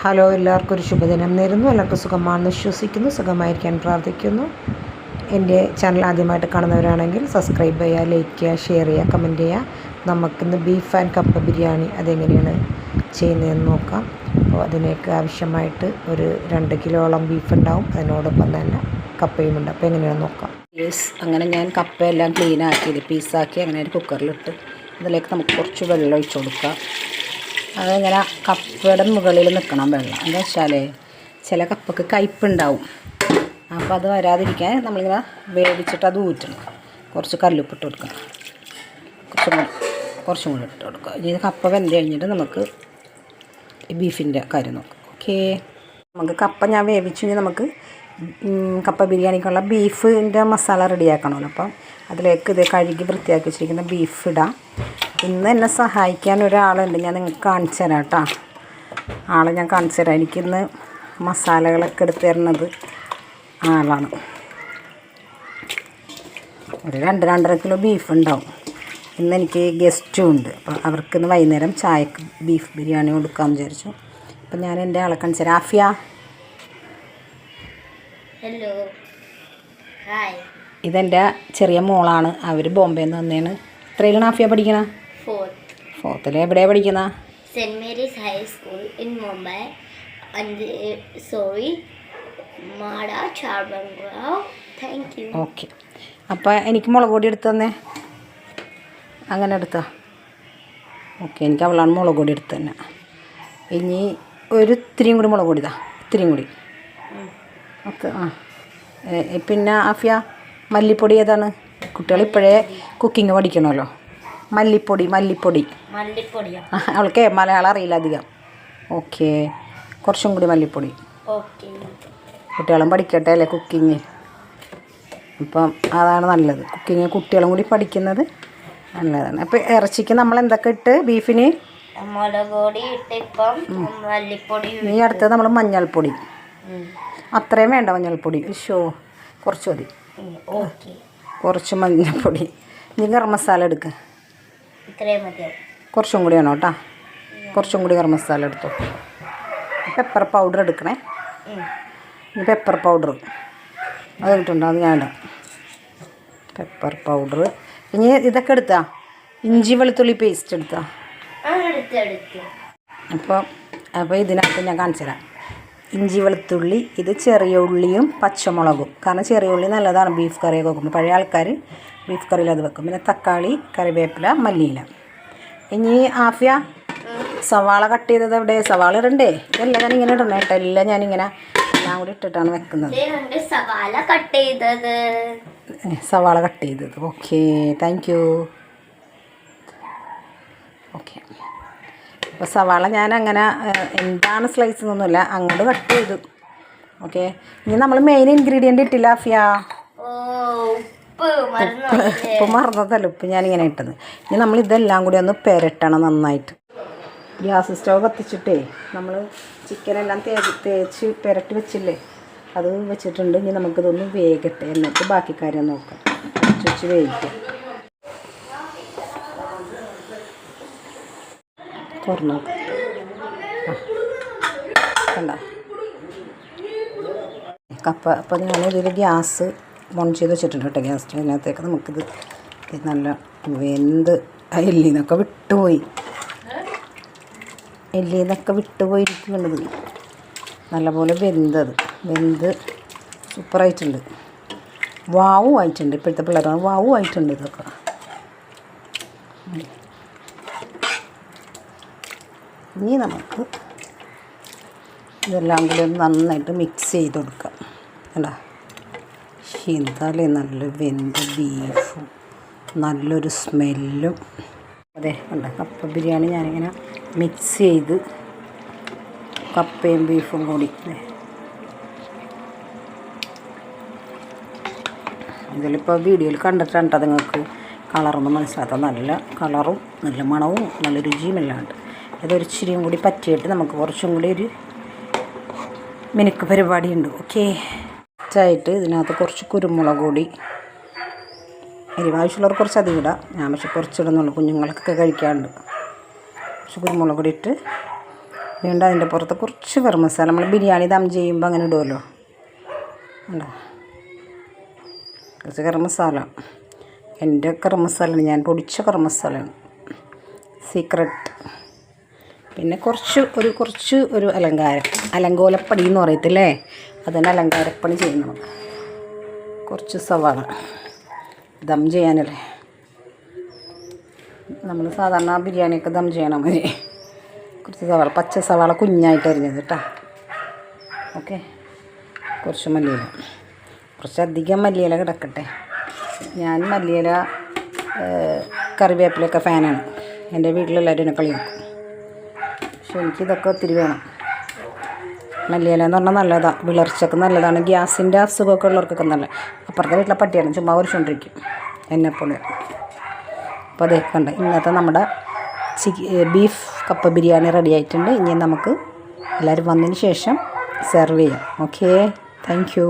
Hello, എല്ലാവർക്കും ഒരു ശുഭദിനം നേരുന്നു. എല്ലാവർക്കും സുഖമാണെന്ന് വിശ്വസിക്കുന്നു, സുഖമായിരിക്കാൻ പ്രാർത്ഥിക്കുന്നു. എൻ്റെ ചാനൽ ആദ്യമായിട്ട് കാണുന്നവരാണെങ്കിൽ സബ്സ്ക്രൈബ് ചെയ്യുക, ലൈക്ക് ചെയ്യുക, ഷെയർ ചെയ്യുക, കമൻറ്റ് ചെയ്യുക. നമുക്കിന്ന് ബീഫ് ആൻഡ് കപ്പ ബിരിയാണി അതെങ്ങനെയാണ് ചെയ്യുന്നതെന്ന് നോക്കാം. അപ്പോൾ അതിനേക്ക് ആവശ്യമായിട്ട് ഒരു 2 കിലോളം ബീഫ് ഉണ്ടാവും, അതിനോടൊപ്പം തന്നെ കപ്പയും ഉണ്ട്. അപ്പോൾ എങ്ങനെയാണെന്ന് നോക്കാം. അങ്ങനെ ഞാൻ കപ്പയെല്ലാം ക്ലീനാക്കി പീസാക്കി അങ്ങനെ ഒരു കുക്കറിലിട്ട് അതിലേക്ക് നമുക്ക് കുറച്ച് വെള്ളം ഒഴിച്ച് കൊടുക്കാം. അതിങ്ങനെ കപ്പയുടെ മുകളിൽ നിൽക്കണം വെള്ളം. എന്താ വെച്ചാൽ ചില കപ്പക്ക് കയ്പ്പുണ്ടാവും. അപ്പോൾ അത് വരാതിരിക്കാൻ നമ്മളിങ്ങനെ വേവിച്ചിട്ട് അത് ഊറ്റണം. കുറച്ച് കല്ലുപ്പിട്ട് കൊടുക്കണം, കുറച്ചും കൂടി ഇട്ട് കൊടുക്കുക. ഇനി കപ്പ വെന്ത് കഴിഞ്ഞിട്ട് നമുക്ക് ബീഫിൻ്റെ കാര്യം നോക്കാം. ഓക്കേ, നമുക്ക് കപ്പ ഞാൻ വേവിച്ചു. ഇനി നമുക്ക് കപ്പ ബിരിയാണിക്കുള്ള ബീഫിൻ്റെ മസാല റെഡിയാക്കണമല്ലോ. അപ്പം അതിലേക്ക് ഇത് കഴുകി വൃത്തിയാക്കി വെച്ചിരിക്കുന്ന ബീഫ് ഇടാം. ഇന്ന് എന്നെ സഹായിക്കാൻ ഒരാളുണ്ട്, ഞാൻ നിങ്ങൾക്ക് കാണിച്ചു തരാം കേട്ടോ. ആളെ ഞാൻ കാണിച്ചു തരാം. എനിക്കിന്ന് മസാലകളൊക്കെ എടുത്ത് തരുന്നത് ആളാണ്. ഒരു 2-2.5 കിലോ ബീഫ് ഉണ്ടാവും. ഇന്ന് എനിക്ക് ഗസ്റ്റും ഉണ്ട്. അപ്പോൾ അവർക്കിന്ന് വൈകുന്നേരം ചായക്ക് ബീഫ് ബിരിയാണി കൊടുക്കാമെന്ന് വിചാരിച്ചു. അപ്പം ഞാൻ എൻ്റെ ആളെ കാണിച്ചു തരാം. Afiya, hello, hi. ഇതെൻ്റെ ചെറിയ മോളാണ്. അവർ ബോംബെയിൽ നിന്ന് വന്നതാണ്. എത്രയിലാണ് ആഫിയ പഠിക്കണ? ഫോർത്തിൽ. എവിടെയാണ് പഠിക്കുന്ന? Saint Mary's high school in Mumbai. മാഡ ചാർബംഗ്ലാവ്. Thank you. ഓക്കെ, അപ്പോൾ എനിക്ക് മുളക് പൊടി എടുത്ത് തന്നെ. അങ്ങനെ എടുത്താ ഓക്കെ. എനിക്ക് അവളാണ് മുളക് പൊടി എടുത്ത് തന്നെ. ഇനി ഒരു ഇത്തിരിയും കൂടി മുളക് പൊടിതാ, ഇത്തിരിയും കൂടി. ഓക്കെ. പിന്നെ ആഫിയ, മല്ലിപ്പൊടി ഏതാണ്? കുട്ടികൾ ഇപ്പോഴേ കുക്കിംഗ് പഠിക്കണമല്ലോ. മല്ലിപ്പൊടി. അവൾക്ക് മലയാളം അറിയില്ല അധികം. ഓക്കെ, കുറച്ചും കൂടി മല്ലിപ്പൊടി. കുട്ടികളും പഠിക്കട്ടെ അല്ലേ കുക്കിങ്. അപ്പം അതാണ് നല്ലത്. കുക്കിങ് കുട്ടികളും കൂടി പഠിക്കുന്നത് നല്ലതാണ്. അപ്പോൾ ഇറച്ചിക്ക് നമ്മൾ എന്തൊക്കെ ഇട്ട്? ബീഫിന് മുളക് പൊടി ഇട്ട്, ഇപ്പം മല്ലിപ്പൊടി. നീ അടുത്തത് നമ്മൾ മഞ്ഞൾപ്പൊടി. അത്രയും വേണ്ട മഞ്ഞൾപ്പൊടി. കുറച്ച് മതി. കുറച്ച് മഞ്ഞൾപ്പൊടി. നീ ഗരം മസാല എടുക്കുക. കുറച്ചും കൂടി വേണം കേട്ടോ. കുറച്ചും കൂടി ഗരം മസാല എടുത്തോ. പെപ്പർ പൗഡർ എടുക്കണേ. ഇനി പെപ്പർ പൗഡർ അത് കിട്ടുന്നുണ്ടോ? അത് ഞാൻ ഇടാം. Pepper powder. ഇനി ഇതൊക്കെ എടുത്താ, ഇഞ്ചി വെളുത്തുള്ളി പേസ്റ്റ് എടുത്താ. അപ്പോൾ ഇതിനകത്ത് ഞാൻ കാണിച്ചു തരാം. ഇഞ്ചി വെളുത്തുള്ളി, ഇത് ചെറിയ ഉള്ളിയും പച്ചമുളകും. കാരണം ചെറിയ ഉള്ളി നല്ലതാണ് ബീഫ് കറിയൊക്കെ വെക്കുമ്പോൾ. പഴയ ആൾക്കാർ ബീഫ് കറിയിൽ അത് വെക്കും. പിന്നെ തക്കാളി, കറിവേപ്പില, മല്ലിയില. ഇനി ആഫിയ, സവാള കട്ട് ചെയ്തത് എവിടെ? സവാള ഇടണ്ടേ? ഇതെല്ലാം ഞാൻ ഇങ്ങനെ ഇടണേ കേട്ടോ. എല്ലാം ഞാനിങ്ങനെ എല്ലാം കൂടി ഇട്ടിട്ടാണ് വെക്കുന്നത്. സവാള കട്ട് ചെയ്തത്. Okay, thank you. ഓക്കെ, അപ്പോൾ സവാള ഞാൻ അങ്ങനെ എന്താണ് സ്ലൈസ് എന്നൊന്നുമില്ല, അങ്ങോട്ട് കട്ട് ചെയ്തു. ഓക്കെ, ഇനി നമ്മൾ മെയിൻ ഇൻഗ്രീഡിയൻ്റ് ഇട്ടില്ല ആഫിയ. ഉപ്പ് മറന്നതല്ല, ഉപ്പ് ഞാനിങ്ങനെ ഇട്ടത്. ഇനി നമ്മൾ ഇതെല്ലാം കൂടി ഒന്ന് പെരട്ടണം നന്നായിട്ട്. ഗ്യാസ് സ്റ്റവ് കത്തിച്ചിട്ടേ നമ്മൾ ചിക്കനെല്ലാം തേച്ച് പെരട്ടി വെച്ചില്ലേ, അത് വെച്ചിട്ടുണ്ട്. ഇനി നമുക്കിതൊന്ന് വേഗട്ടെ, എന്നിട്ട് ബാക്കി കാര്യം നോക്കാം. വെച്ച് വേവിക്കാം. തുറന്നു കണ്ട കപ്പ. അപ്പോൾ ഞാനിതിൽ ഗ്യാസ് ഓൺ ചെയ്ത് വെച്ചിട്ടുണ്ട് കേട്ടോ. ഗ്യാസ് സ്റ്റവിനകത്തേക്ക് നമുക്കിത് നല്ല വെന്ത് എല്ലിന്നൊക്കെ വിട്ടുപോയിരിക്കുന്നുണ്ട്. നല്ലപോലെ വെന്ത് സൂപ്പറായിട്ടുണ്ട്. വാവും ആയിട്ടുണ്ട്. ഇപ്പോഴത്തെ പിള്ളേരാണ് വാവും ആയിട്ടുണ്ട് ഇതൊക്കെ. ഇനി നമുക്ക് ഇതെല്ലാം കൂടി നന്നായിട്ട് മിക്സ് ചെയ്ത് കൊടുക്കാം. കണ്ടോ, എന്തായാലേ നല്ല വെന്ത ബീഫും നല്ലൊരു സ്മെല്ലും. അതെ കണ്ടോ, കപ്പ ബിരിയാണി ഞാനിങ്ങനെ മിക്സ് ചെയ്ത് കപ്പയും ബീഫും കൂടി. ഇതിലിപ്പോൾ വീഡിയോയിൽ കണ്ടിട്ടുണ്ട് നിങ്ങൾക്ക് കളറൊന്നും മനസ്സിലാത്ത. നല്ല കളറും നല്ല മണവും നല്ല രുചിയും എല്ലാം ഉണ്ട്. ഇതൊരിച്ചിരിയും കൂടി പറ്റിയിട്ട് നമുക്ക് കുറച്ചും കൂടി ഒരു മിനുക്ക് പരിപാടിയുണ്ട്. ഓക്കെ, ആയിട്ട് ഇതിനകത്ത് കുറച്ച് കുരുമുളക് പൊടി, എരിവാവശ്യമുള്ളവർ കുറച്ച് അധികം ഇടാം. ഞാൻ പക്ഷെ കുറച്ചിടുന്നുള്ളൂ, കുഞ്ഞുങ്ങൾക്കൊക്കെ കഴിക്കാറുണ്ട്. കുറച്ച് കുരുമുളക് പൊടി ഇട്ട് വീണ്ടും അതിൻ്റെ പുറത്ത് കുറച്ച് ഗരം മസാല, നമ്മൾ ബിരിയാണി ദം ചെയ്യുമ്പോൾ അങ്ങനെ ഇടുമല്ലോ, ഉണ്ടോ, കുറച്ച് ഗരം മസാല. എൻ്റെ ഗരം മസാലയാണ്, ഞാൻ പൊടിച്ച ഗരം മസാലയാണ്, സീക്രട്ട്. പിന്നെ കുറച്ച് ഒരു അലങ്കോലപ്പണി എന്ന് പറയത്തില്ലേ, അതിന് അലങ്കാരപ്പണി ചെയ്യണം. കുറച്ച് സവാള ദം ചെയ്യാനല്ലേ, നമ്മൾ സാധാരണ ബിരിയാണിയൊക്കെ ദം ചെയ്യണം മതി. കുറച്ച് സവാള, പച്ച സവാള കുഞ്ഞായിട്ട് അരിഞ്ഞത് കേട്ടോ. ഓക്കെ, കുറച്ച് മല്ലിയില, കുറച്ചധികം മല്ലിയില കിടക്കട്ടെ. ഞാൻ മല്ലിയില കറിവേപ്പിലൊക്കെ ഫാനാണ്. എൻ്റെ വീട്ടിലെല്ലാവരും എന്നെ കളിയാക്കും, പക്ഷെ എനിക്കിതൊക്കെ ഒത്തിരി വേണം. മല്ലിയില എന്ന് പറഞ്ഞാൽ നല്ലതാണ്, വിളർച്ചയ്ക്ക് നല്ലതാണ്, ഗ്യാസിൻ്റെ അസുഖമൊക്കെ ഉള്ളവർക്കൊക്കെ നല്ല. അപ്പുറത്തെ വീട്ടിലെ പട്ടിയാണ് ചുമ്മാ കുറിച്ചുകൊണ്ടിരിക്കും എന്നെപ്പോലെ. അപ്പോൾ അതേ കണ്ട് ഇന്നത്തെ നമ്മുടെ ബീഫ് കപ്പ ബിരിയാണി റെഡി ആയിട്ടുണ്ട്. ഇനി നമുക്ക് എല്ലാവരും വന്നതിന് ശേഷം സെർവ് ചെയ്യാം. Okay, thank you.